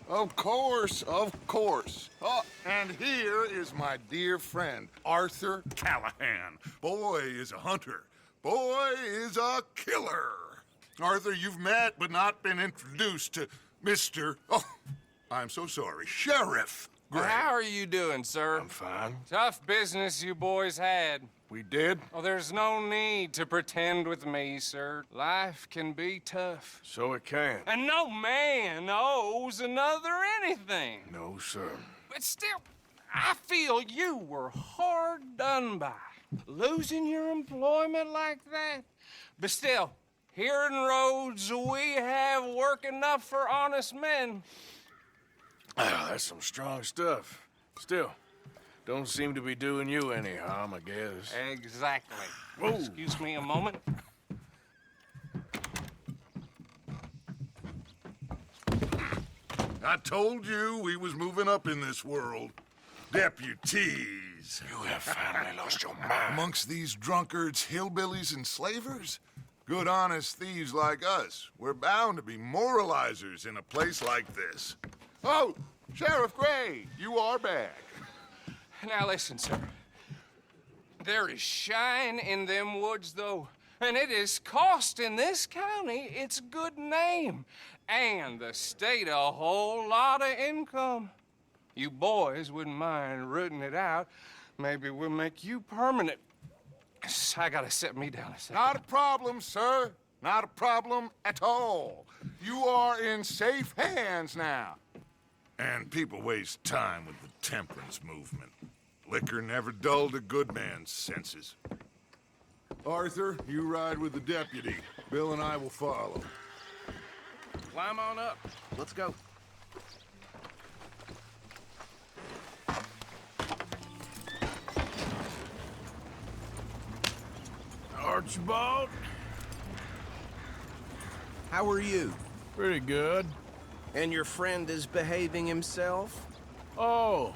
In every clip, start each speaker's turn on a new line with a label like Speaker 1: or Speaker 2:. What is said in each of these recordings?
Speaker 1: Of course, of course. Oh, and here is my dear friend, Arthur Callahan. Boy is a hunter. Boy is a killer. Arthur, you've met but not been introduced to Mr. Oh, I'm so sorry, Sheriff Gray.
Speaker 2: How are you doing, sir?
Speaker 1: I'm fine.
Speaker 2: Tough business you boys had.
Speaker 1: We did?
Speaker 2: Oh, there's no need to pretend with me, sir. Life can be tough.
Speaker 1: So it can.
Speaker 2: And no man owes another anything.
Speaker 1: No, sir.
Speaker 2: But still, I feel you were hard done by. Losing your employment like that. But still, here in Rhodes, we have work enough for honest men.
Speaker 3: Ah, that's some strong stuff. Still, don't seem to be doing you any harm, I guess.
Speaker 2: Exactly.
Speaker 3: Whoa.
Speaker 2: Excuse me a moment.
Speaker 1: I told you we was moving up in this world. Deputies.
Speaker 3: You have finally lost your mind.
Speaker 1: Amongst these drunkards, hillbillies, and slavers? Good, honest thieves like us. We're bound to be moralizers in a place like this. Oh, Sheriff Gray, you are back.
Speaker 2: Now listen, sir. There is shine in them woods, though, and it is costing this county its good name and the state a whole lot of income. You boys wouldn't mind rooting it out. Maybe we'll make you permanent. I gotta set me down a second.
Speaker 1: Not a problem, sir. Not a problem at all. You are in safe hands now. And people waste time with the temperance movement. Liquor never dulled a good man's senses. Arthur, you ride with the deputy. Bill and I will follow.
Speaker 4: Climb on up. Let's go.
Speaker 3: Archibald?
Speaker 4: How are you?
Speaker 3: Pretty good.
Speaker 4: And your friend is behaving himself?
Speaker 3: Oh,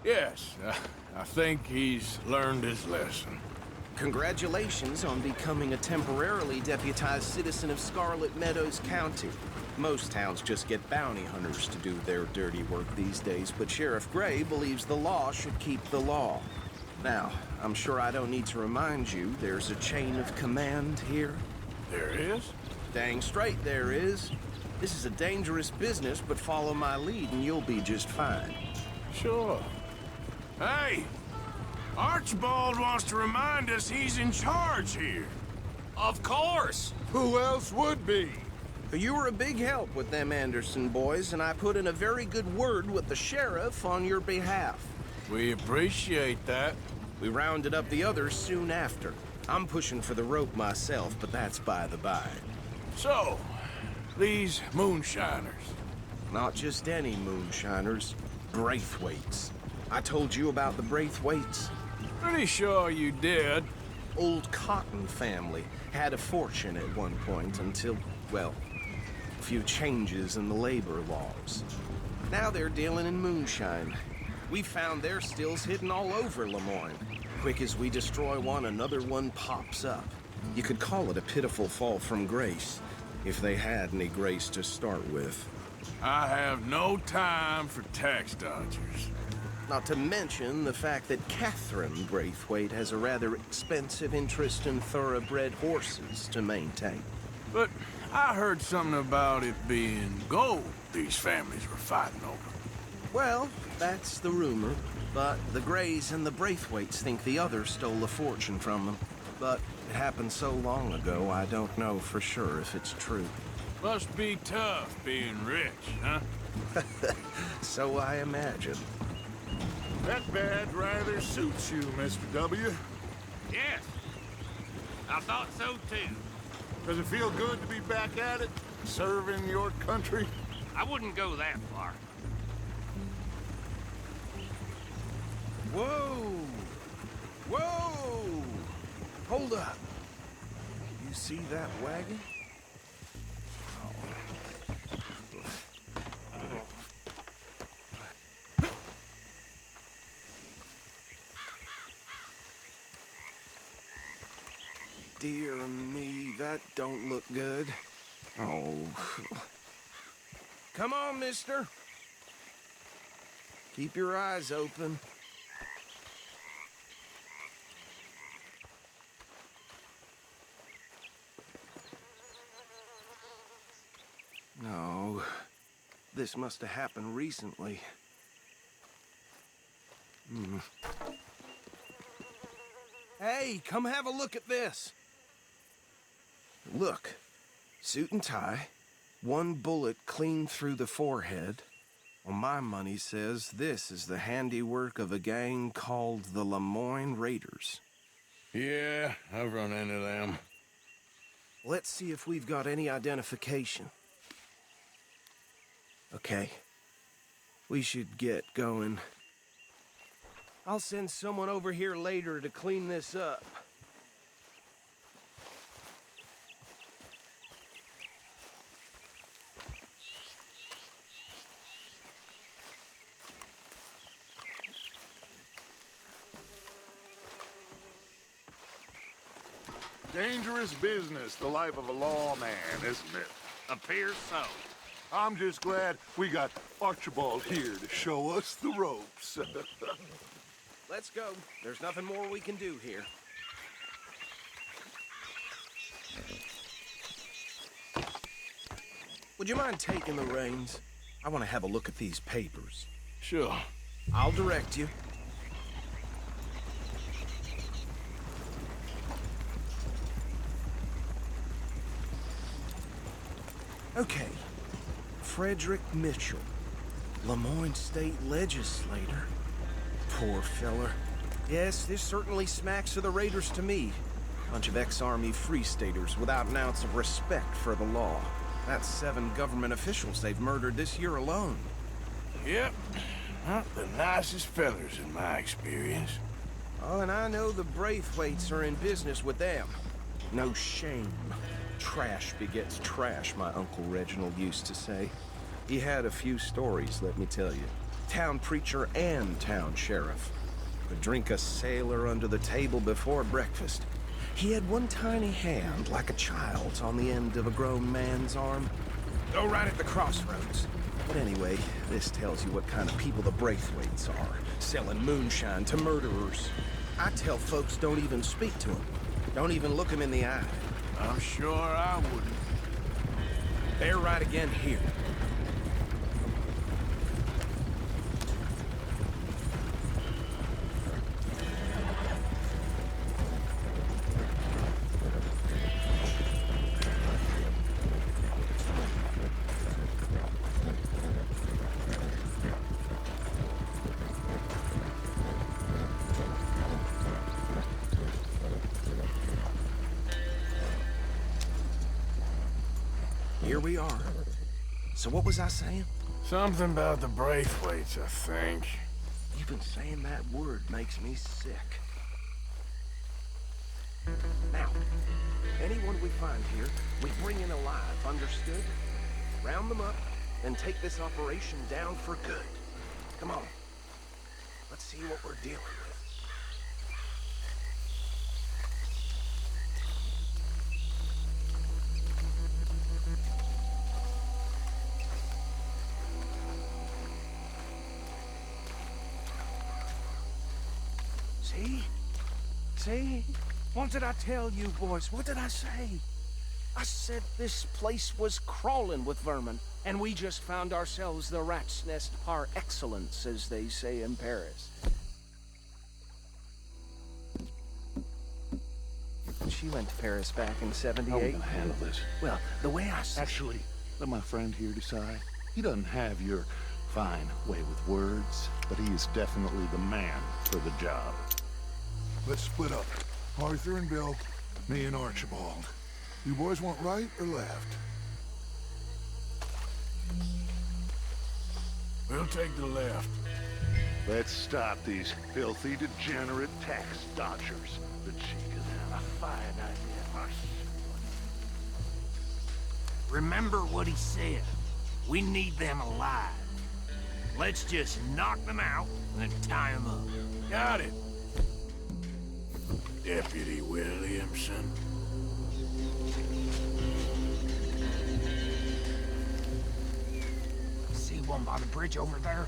Speaker 3: yes. I think he's learned his lesson.
Speaker 4: Congratulations on becoming a temporarily deputized citizen of Scarlet Meadows County. Most towns just get bounty hunters to do their dirty work these days, but Sheriff Gray believes the law should keep the law. Now, I'm sure I don't need to remind you there's a chain of command here.
Speaker 3: There is?
Speaker 4: Dang straight there is. This is a dangerous business, but follow my lead and you'll be just fine.
Speaker 3: Sure. Hey! Archibald wants to remind us he's in charge here.
Speaker 2: Of course.
Speaker 1: Who else would be?
Speaker 4: You were a big help with them Anderson boys, and I put in a very good word with the sheriff on your behalf.
Speaker 3: We appreciate that.
Speaker 4: We rounded up the others soon after. I'm pushing for the rope myself, but that's by the by.
Speaker 3: So, these moonshiners.
Speaker 4: Not just any moonshiners, Braithwaites. I told you about the Braithwaites.
Speaker 3: Pretty sure you did.
Speaker 4: Old Cotton family had a fortune at one point until, well, a few changes in the labor laws. Now they're dealing in moonshine. We found their stills hidden all over Lemoyne. Quick as we destroy one, another one pops up. You could call it a pitiful fall from grace, if they had any grace to start with.
Speaker 3: I have no time for tax dodgers.
Speaker 4: Not to mention the fact that Catherine Braithwaite has a rather expensive interest in thoroughbred horses to maintain.
Speaker 3: But I heard something about it being gold these families were fighting over.
Speaker 4: Well, that's the rumor. But the Grays and the Braithwaites think the others stole a fortune from them. But it happened so long ago, I don't know for sure if it's true.
Speaker 3: Must be tough being rich, huh?
Speaker 4: So I imagine.
Speaker 1: That badge rather suits you, Mr. W.
Speaker 5: Yes, I thought so too.
Speaker 1: Does it feel good to be back at it, serving your country?
Speaker 5: I wouldn't go that far.
Speaker 4: Whoa! Whoa! Hold up. You see that wagon? Dear me, that don't look good. Oh. Come on, mister. Keep your eyes open. No, this must have happened recently. Hey, come have a look at this. Look, suit and tie, one bullet clean through the forehead. Well, my money says this is the handiwork of a gang called the Lemoyne Raiders.
Speaker 3: Yeah, I've run into them.
Speaker 4: Let's see if we've got any identification. Okay. We should get going. I'll send someone over here later to clean this up.
Speaker 1: Dangerous business, the life of a lawman, isn't it?
Speaker 5: Appears so.
Speaker 1: I'm just glad we got Archibald here to show us the ropes.
Speaker 4: Let's go. There's nothing more we can do here. Would you mind taking the reins? I want to have a look at these papers.
Speaker 3: Sure.
Speaker 4: I'll direct you. Okay. Frederick Mitchell, Lemoyne State Legislator. Poor feller. Yes, this certainly smacks of the Raiders to me. Bunch of ex-Army Free Staters without an ounce of respect for the law. That's 7 government officials they've murdered this year alone.
Speaker 3: Yep. Not the nicest fellers in my experience.
Speaker 4: Oh, and I know the Braithwaites are in business with them. No shame. Trash begets trash, my Uncle Reginald used to say. He had a few stories, let me tell you. Town preacher and town sheriff. Could drink a sailor under the table before breakfast. He had one tiny hand, like a child's, on the end of a grown man's arm. Oh, right at the crossroads. But anyway, this tells you what kind of people the Braithwaites are, selling moonshine to murderers. I tell folks don't even speak to them. Don't even look them in the eye.
Speaker 3: I'm sure I wouldn't.
Speaker 4: They're right again here. Here we are. So what was I saying?
Speaker 3: Something about the Braithwaites, I think.
Speaker 4: Even saying that word makes me sick. Now, anyone we find here, we bring in alive, understood? Round them up, and take this operation down for good. Come on. Let's see what we're dealing with. See? What did I tell you, boys? What did I say? I said this place was crawling with vermin, and we just found ourselves the rat's nest par excellence, as they say in Paris. She went to Paris back in '78.
Speaker 6: How are we gonna handle this?
Speaker 4: Well, the way I see
Speaker 6: Actually, let my friend here decide. He doesn't have your fine way with words, but he is definitely the man for the job.
Speaker 1: Let's split up. Arthur and Bill, me and Archibald. You boys want right or left?
Speaker 3: We'll take the left.
Speaker 6: Let's stop these filthy, degenerate tax dodgers. The chief is a fine idea.
Speaker 5: Remember what he said. We need them alive. Let's just knock them out and tie them up.
Speaker 3: Got it. Deputy Williamson.
Speaker 5: one by the bridge over there?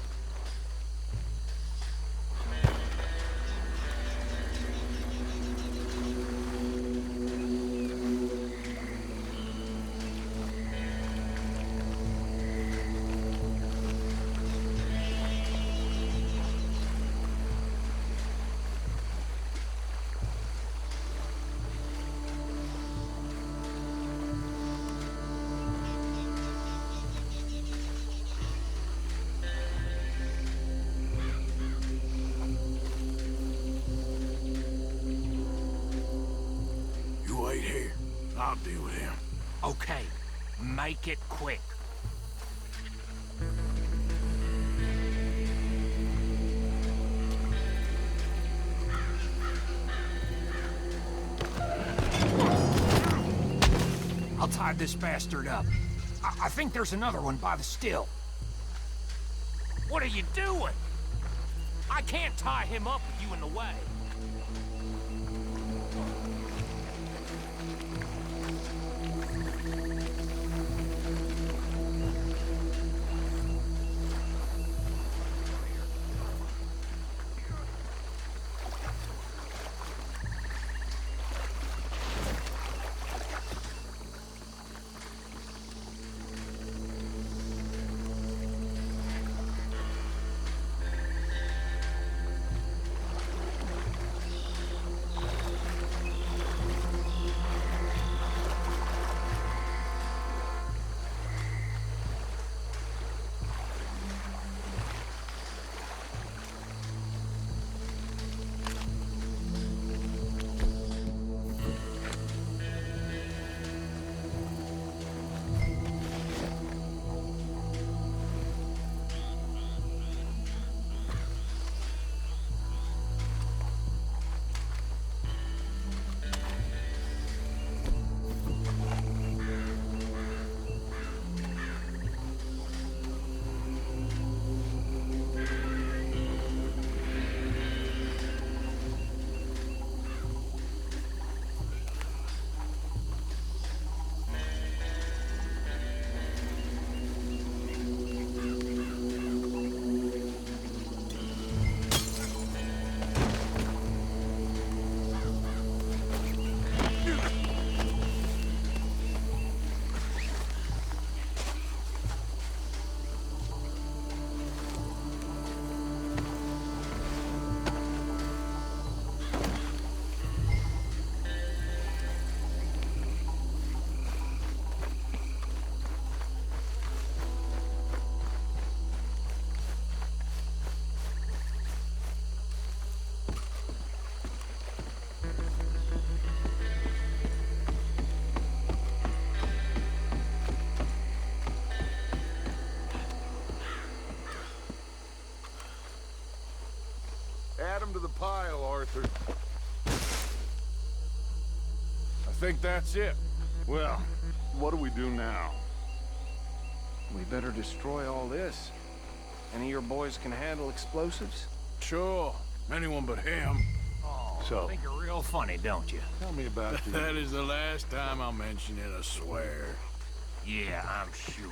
Speaker 3: You wait here. I'll deal with him.
Speaker 5: Okay, make it quick. I'll tie this bastard up. I think there's another one by the still. What are you doing? I can't tie him up with you in the way.
Speaker 1: Add 'em to the pile, Arthur.
Speaker 3: I think that's it.
Speaker 6: Well, what do we do now?
Speaker 4: We better destroy all this. Any of your boys can handle explosives?
Speaker 3: Sure. Anyone but him.
Speaker 5: Oh,
Speaker 6: So-
Speaker 5: think you're real funny, don't you?
Speaker 6: Tell me about the...
Speaker 3: That is the last time I'll mention it, I swear.
Speaker 5: Yeah, I'm sure.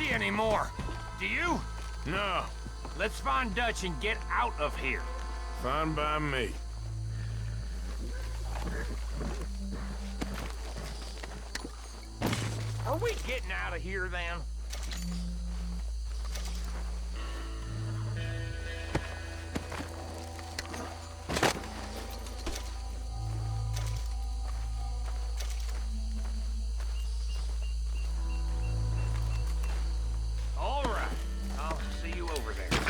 Speaker 5: see anymore. Do you?
Speaker 3: No,
Speaker 5: Let's find Dutch and get out of here.
Speaker 3: fine by me.
Speaker 5: Are we getting out of here then? All right. I'll see you over there.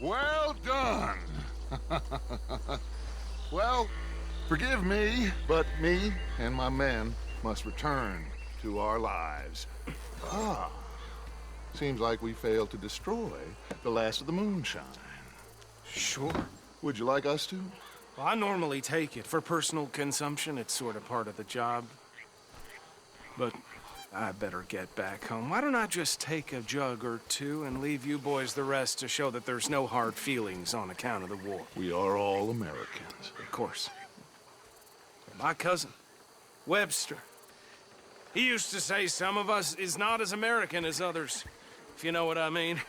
Speaker 1: Well done. Well, forgive me, but me and my men must return to our lives. Ah, seems like we failed to destroy the last of the moonshine.
Speaker 4: Sure.
Speaker 1: Would you like us to?
Speaker 4: Well, I normally take it. For personal consumption, it's sort of part of the job. But I better get back home. Why don't I just take a jug or two and leave you boys the rest to show that there's no hard feelings on account of the war?
Speaker 1: We are all Americans.
Speaker 4: Of course. My cousin, Webster, he used to say some of us is not as American as others, if you know what I mean.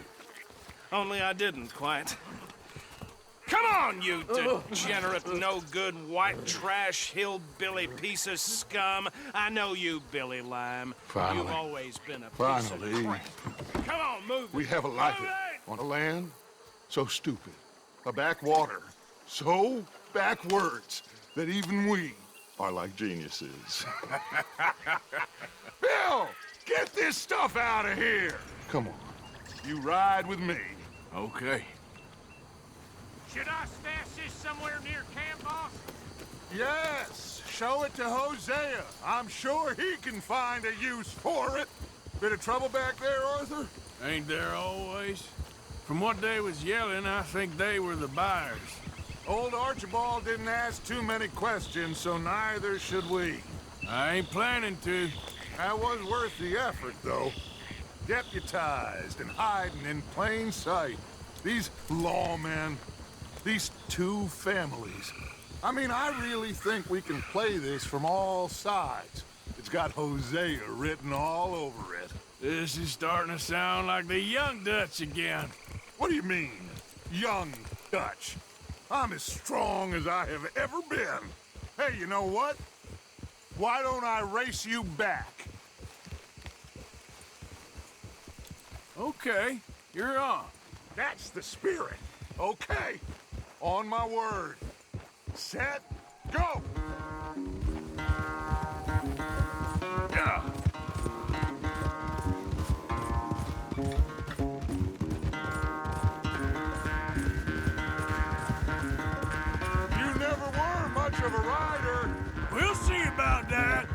Speaker 4: Only I didn't quite. Come on, you degenerate, no-good, white trash, hillbilly piece of scum. I know you, Billy Lime.
Speaker 1: Finally.
Speaker 4: You've always been a piece
Speaker 1: Finally.
Speaker 4: of crap. Come on, move
Speaker 1: We
Speaker 4: it.
Speaker 1: have a life
Speaker 4: Move it!
Speaker 1: on a land so stupid, a backwater so backwards that even we are like geniuses. Bill, get this stuff out of here! Come on, you ride with me.
Speaker 3: Okay.
Speaker 5: Should I stash this somewhere near camp, boss?
Speaker 1: Yes, show it to Hosea. I'm sure he can find a use for it. Bit of trouble back there, Arthur?
Speaker 3: Ain't there always? From what they was yelling, I think they were the buyers.
Speaker 1: Old Archibald didn't ask too many questions, so neither should we.
Speaker 3: I ain't planning to.
Speaker 1: That was worth the effort, though. Deputized and hiding in plain sight. These lawmen, these two families. I mean, I really think we can play this from all sides. It's got Hosea written all over it.
Speaker 3: This is starting to sound like the young Dutch again.
Speaker 1: What do you mean, young Dutch? I'm as strong as I have ever been. Hey, you know what? Why don't I race you back?
Speaker 3: Okay, you're on.
Speaker 1: That's the spirit. Okay, on my word. Set, go! Yeah. You never were much of a rider.
Speaker 3: We'll see about that.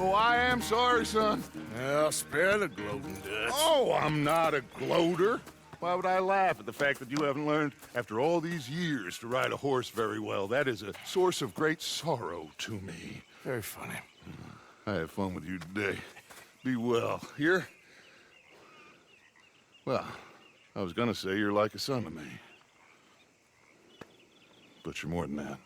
Speaker 1: Oh, I am sorry, son.
Speaker 3: Well, spare the gloating, Dutch.
Speaker 1: Oh, I'm not a gloater. Why would I laugh at the fact that you haven't learned, after all these years, to ride a horse very well? That is a source of great sorrow to me.
Speaker 3: Very funny.
Speaker 1: I had fun with you today. Be well. Here? Well, I was gonna say you're like a son to me. But you're more than that.